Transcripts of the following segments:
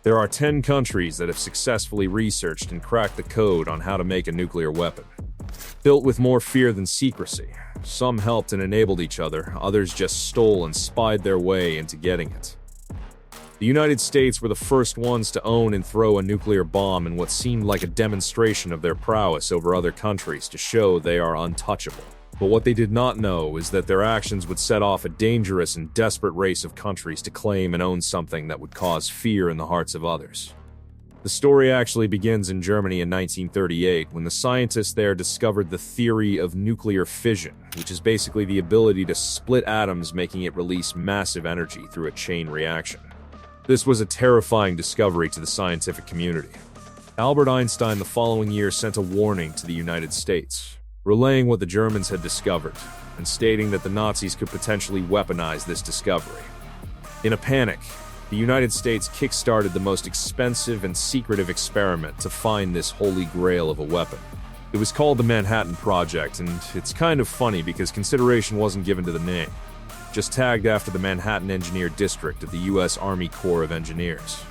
There are 10 countries that have successfully researched and cracked the code on how to make a nuclear weapon. Built with more fear than secrecy, some helped and enabled each other, others just stole and spied their way into getting it. The United States were the first ones to own and throw a nuclear bomb in what seemed like a demonstration of their prowess over other countries to show they are untouchable. But what they did not know is that their actions would set off a dangerous and desperate race of countries to claim and own something that would cause fear in the hearts of others. The story actually begins in Germany in 1938 when the scientists there discovered the theory of nuclear fission, which is basically the ability to split atoms, making it release massive energy through a chain reaction. This was a terrifying discovery to the scientific community. Albert Einstein the following year sent a warning to the United States, relaying what the Germans had discovered, and stating that the Nazis could potentially weaponize this discovery. In a panic, the United States kick-started the most expensive and secretive experiment to find this holy grail of a weapon. It was called the Manhattan Project, and it's kind of funny because consideration wasn't given to the name, just tagged after the Manhattan Engineer District of the U.S. Army Corps of Engineers.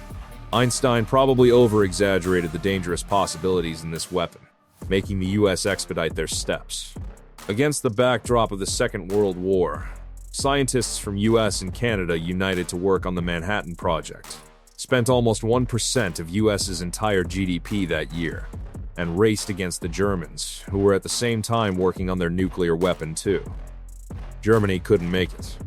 Einstein probably over-exaggerated the dangerous possibilities in this weapon, making the U.S. expedite their steps. Against the backdrop of the Second World War, scientists from U.S. and Canada united to work on the Manhattan Project, spent almost 1% of U.S.'s entire GDP that year, and raced against the Germans, who were at the same time working on their nuclear weapon too. Germany couldn't make it.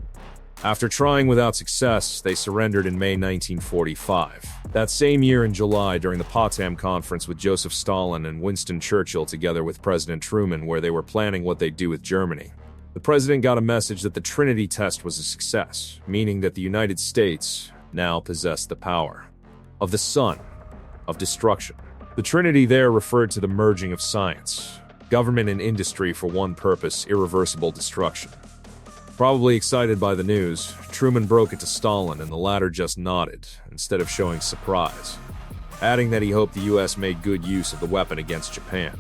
After trying without success, they surrendered in May 1945. That same year in July, during the Potsdam Conference with Joseph Stalin and Winston Churchill together with President Truman, where they were planning what they'd do with Germany, the president got a message that the Trinity test was a success, meaning that the United States now possessed the power of the sun, of destruction. The Trinity there referred to the merging of science, government and industry for one purpose: irreversible destruction. Probably excited by the news, Truman broke it to Stalin, and the latter just nodded, instead of showing surprise, adding that he hoped the US made good use of the weapon against Japan.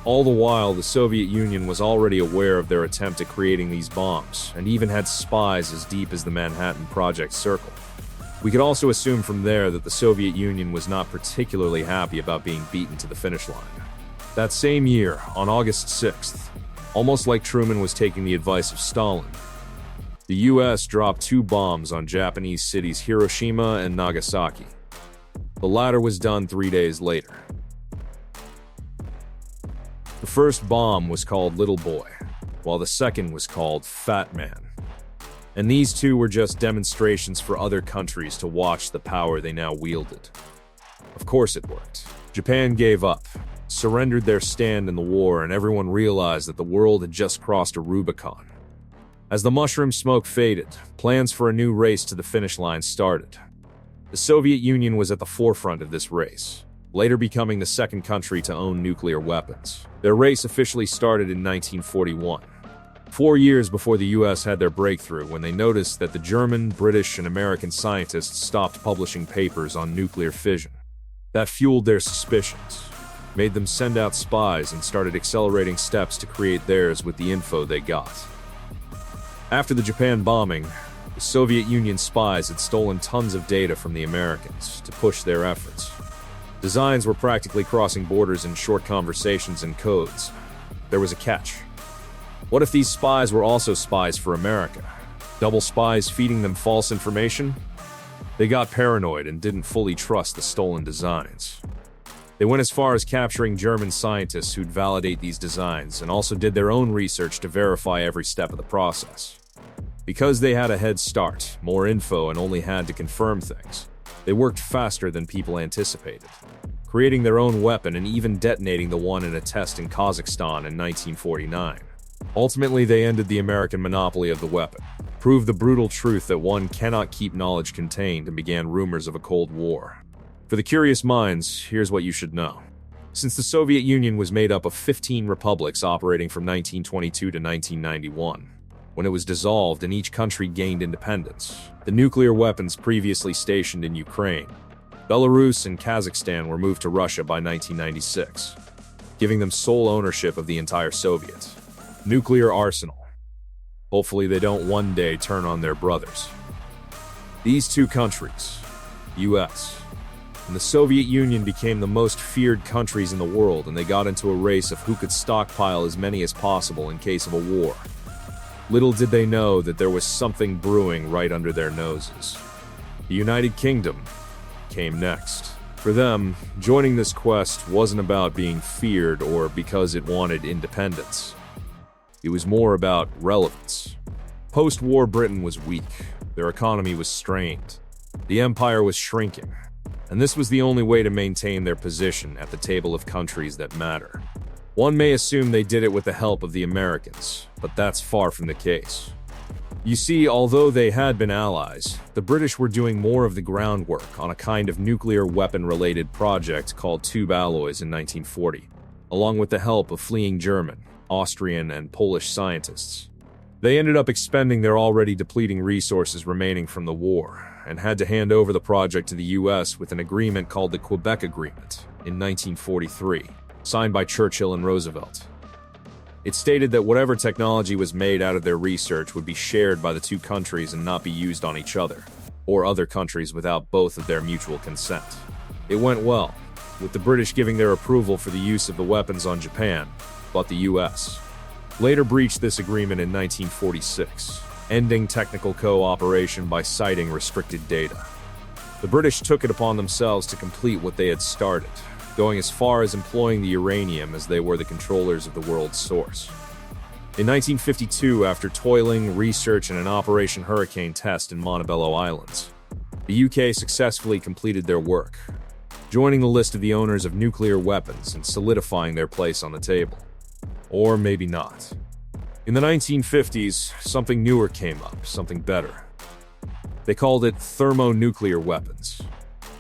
All the while, the Soviet Union was already aware of their attempt at creating these bombs, and even had spies as deep as the Manhattan Project circle. We could also assume from there that the Soviet Union was not particularly happy about being beaten to the finish line. That same year, on August 6th, almost like Truman was taking the advice of Stalin, the US dropped 2 bombs on Japanese cities Hiroshima and Nagasaki. The latter was done 3 days later. The first bomb was called Little Boy, while the second was called Fat Man. And these two were just demonstrations for other countries to watch the power they now wielded. Of course it worked. Japan gave up, surrendered their stand in the war, and everyone realized that the world had just crossed a Rubicon. As the mushroom smoke faded, plans for a new race to the finish line started. The Soviet Union was at the forefront of this race, later becoming the second country to own nuclear weapons. Their race officially started in 1941, 4 years before the US had their breakthrough, when they noticed that the German, British, and American scientists stopped publishing papers on nuclear fission. That fueled their suspicions, made them send out spies, and started accelerating steps to create theirs with the info they got. After the Japan bombing, the Soviet Union spies had stolen tons of data from the Americans to push their efforts. Designs were practically crossing borders in short conversations and codes. There was a catch. What if these spies were also spies for America? Double spies feeding them false information? They got paranoid and didn't fully trust the stolen designs. They went as far as capturing German scientists who'd validate these designs, and also did their own research to verify every step of the process. Because they had a head start, more info, and only had to confirm things, they worked faster than people anticipated, creating their own weapon and even detonating the one in a test in Kazakhstan in 1949. Ultimately, they ended the American monopoly of the weapon, proved the brutal truth that one cannot keep knowledge contained, and began rumors of a Cold War. For the curious minds, here's what you should know. Since the Soviet Union was made up of 15 republics operating from 1922 to 1991, when it was dissolved and each country gained independence, the nuclear weapons previously stationed in Ukraine, Belarus, and Kazakhstan were moved to Russia by 1996, giving them sole ownership of the entire Soviet nuclear arsenal. Hopefully they don't one day turn on their brothers. These two countries, US and the Soviet Union became the most feared countries in the world, and they got into a race of who could stockpile as many as possible in case of a war. Little did they know that there was something brewing right under their noses. The United Kingdom came next. For them, joining this quest wasn't about being feared or because it wanted independence. It was more about relevance. Post-war Britain was weak, their economy was strained, the empire was shrinking, and this was the only way to maintain their position at the table of countries that matter. One may assume they did it with the help of the Americans, but that's far from the case. You see, although they had been allies, the British were doing more of the groundwork on a kind of nuclear weapon-related project called tube alloys in 1940, along with the help of fleeing German, Austrian, and Polish scientists. They ended up expending their already depleting resources remaining from the war, and had to hand over the project to the US with an agreement called the Quebec Agreement in 1943, signed by Churchill and Roosevelt. It stated that whatever technology was made out of their research would be shared by the two countries and not be used on each other, or other countries without both of their mutual consent. It went well, with the British giving their approval for the use of the weapons on Japan, but the US later breached this agreement in 1946, ending technical cooperation by citing restricted data. The British took it upon themselves to complete what they had started, going as far as employing the uranium as they were the controllers of the world's source. In 1952, after toiling, research, and an Operation Hurricane test in Montebello Islands, the UK successfully completed their work, joining the list of the owners of nuclear weapons and solidifying their place on the table. Or maybe not. In the 1950s, something newer came up, something better. They called it thermonuclear weapons.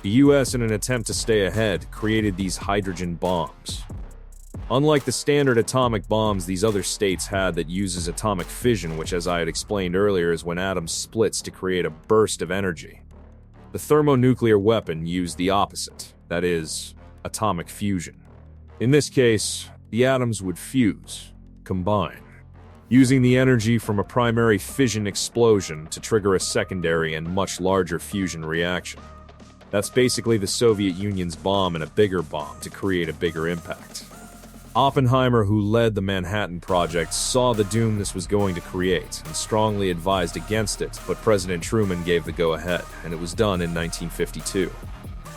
The US, in an attempt to stay ahead, created these hydrogen bombs. Unlike the standard atomic bombs these other states had that uses atomic fission, which, as I had explained earlier, is when atoms splits to create a burst of energy, the thermonuclear weapon used the opposite, that is, atomic fusion. In this case, the atoms would fuse, combine, using the energy from a primary fission explosion to trigger a secondary and much larger fusion reaction. That's basically the Soviet Union's bomb and a bigger bomb to create a bigger impact. Oppenheimer, who led the Manhattan Project, saw the doom this was going to create and strongly advised against it, but President Truman gave the go-ahead, and it was done in 1952.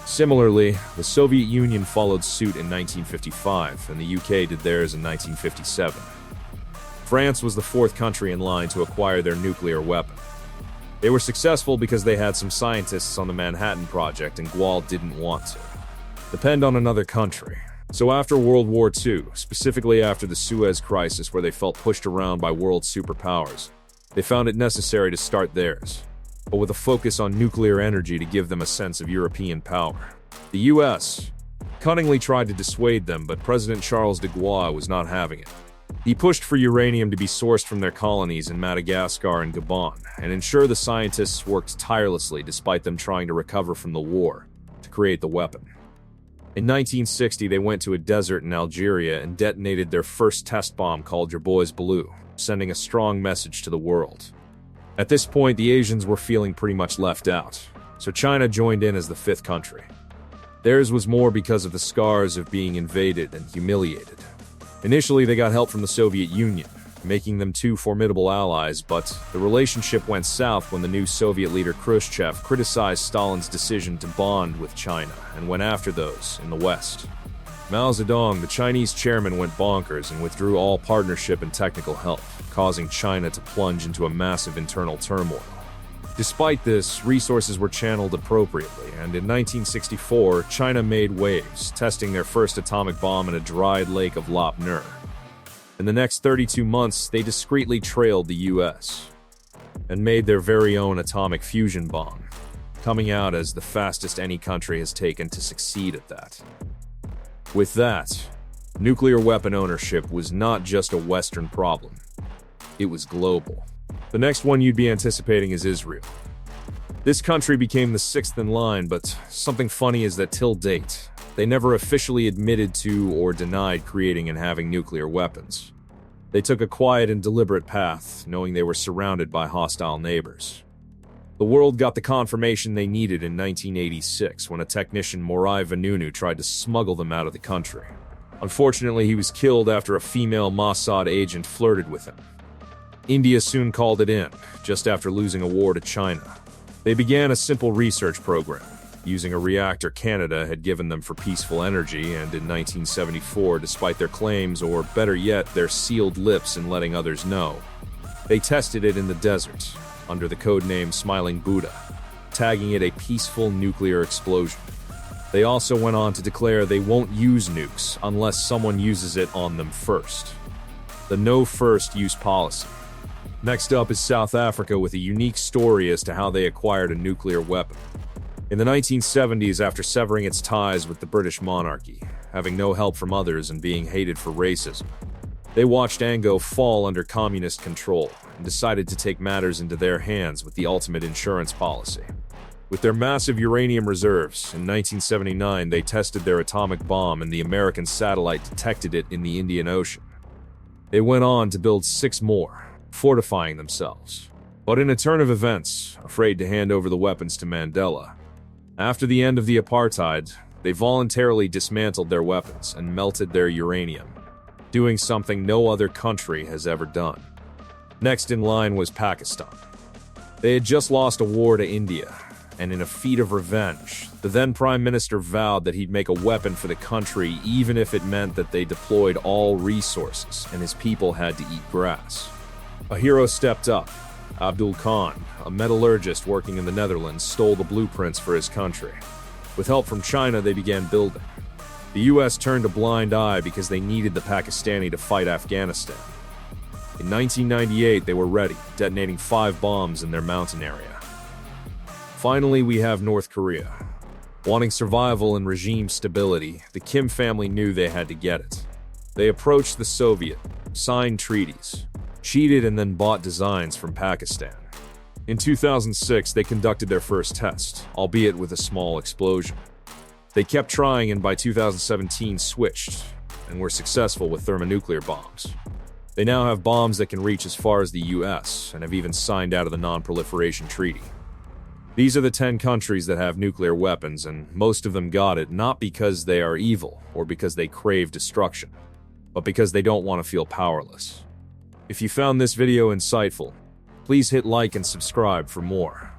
Similarly, the Soviet Union followed suit in 1955, and the UK did theirs in 1957. France was the fourth country in line to acquire their nuclear weapon. They were successful because they had some scientists on the Manhattan Project, and Gual didn't want to depend on another country. So after World War II, specifically after the Suez Crisis, where they felt pushed around by world superpowers, they found it necessary to start theirs, but with a focus on nuclear energy to give them a sense of European power. The US cunningly tried to dissuade them, but President Charles de Gaulle was not having it. He pushed for uranium to be sourced from their colonies in Madagascar and Gabon, and ensured the scientists worked tirelessly despite them trying to recover from the war to create the weapon. In 1960, they went to a desert in Algeria and detonated their first test bomb called Your Boys Blue, sending a strong message to the world. At this point, the Asians were feeling pretty much left out, so China joined in as the fifth country. Theirs was more because of the scars of being invaded and humiliated. Initially, they got help from the Soviet Union, making them two formidable allies, but the relationship went south when the new Soviet leader Khrushchev criticized Stalin's decision to bond with China and went after those in the West. Mao Zedong, the Chinese chairman, went bonkers and withdrew all partnership and technical help, causing China to plunge into a massive internal turmoil. Despite this, resources were channeled appropriately, and in 1964, China made waves, testing their first atomic bomb in a dried lake of Lop Nur. In the next 32 months, they discreetly trailed the US and made their very own atomic fusion bomb, coming out as the fastest any country has taken to succeed at that. With that, nuclear weapon ownership was not just a Western problem, it was global. The next one you'd be anticipating is Israel. This country became the sixth in line, but something funny is that till date, they never officially admitted to or denied creating and having nuclear weapons. They took a quiet and deliberate path, knowing they were surrounded by hostile neighbors. The world got the confirmation they needed in 1986 when a technician, Morai Vanunu, tried to smuggle them out of the country. Unfortunately, he was killed after a female Mossad agent flirted with him. India soon called it in, just after losing a war to China. They began a simple research program, using a reactor Canada had given them for peaceful energy, and in 1974, despite their claims, or better yet, their sealed lips in letting others know, they tested it in the desert, under the codename Smiling Buddha, tagging it a peaceful nuclear explosion. They also went on to declare they won't use nukes unless someone uses it on them first. The no first use policy. Next up is South Africa with a unique story as to how they acquired a nuclear weapon. In the 1970s, after severing its ties with the British monarchy, having no help from others and being hated for racism, they watched Ango fall under communist control and decided to take matters into their hands with the ultimate insurance policy. With their massive uranium reserves, in 1979 they tested their atomic bomb and the American satellite detected it in the Indian Ocean. They went on to build 6 more, fortifying themselves. But in a turn of events, afraid to hand over the weapons to Mandela, after the end of the apartheid, they voluntarily dismantled their weapons and melted their uranium, doing something no other country has ever done. Next in line was Pakistan. They had just lost a war to India, and in a feat of revenge, the then Prime Minister vowed that he'd make a weapon for the country even if it meant that they deployed all resources and his people had to eat grass. A hero stepped up. Abdul Khan, a metallurgist working in the Netherlands, stole the blueprints for his country. With help from China, they began building. The US turned a blind eye because they needed the Pakistani to fight Afghanistan. In 1998, they were ready, detonating 5 bombs in their mountain area. Finally, we have North Korea. Wanting survival and regime stability, the Kim family knew they had to get it. They approached the Soviet, signed treaties, cheated and then bought designs from Pakistan. In 2006, they conducted their first test, albeit with a small explosion. They kept trying and by 2017 switched, and were successful with thermonuclear bombs. They now have bombs that can reach as far as the US, and have even signed out of the Non-Proliferation Treaty. These are the 10 countries that have nuclear weapons, and most of them got it not because they are evil or because they crave destruction, but because they don't want to feel powerless. If you found this video insightful, please hit like and subscribe for more.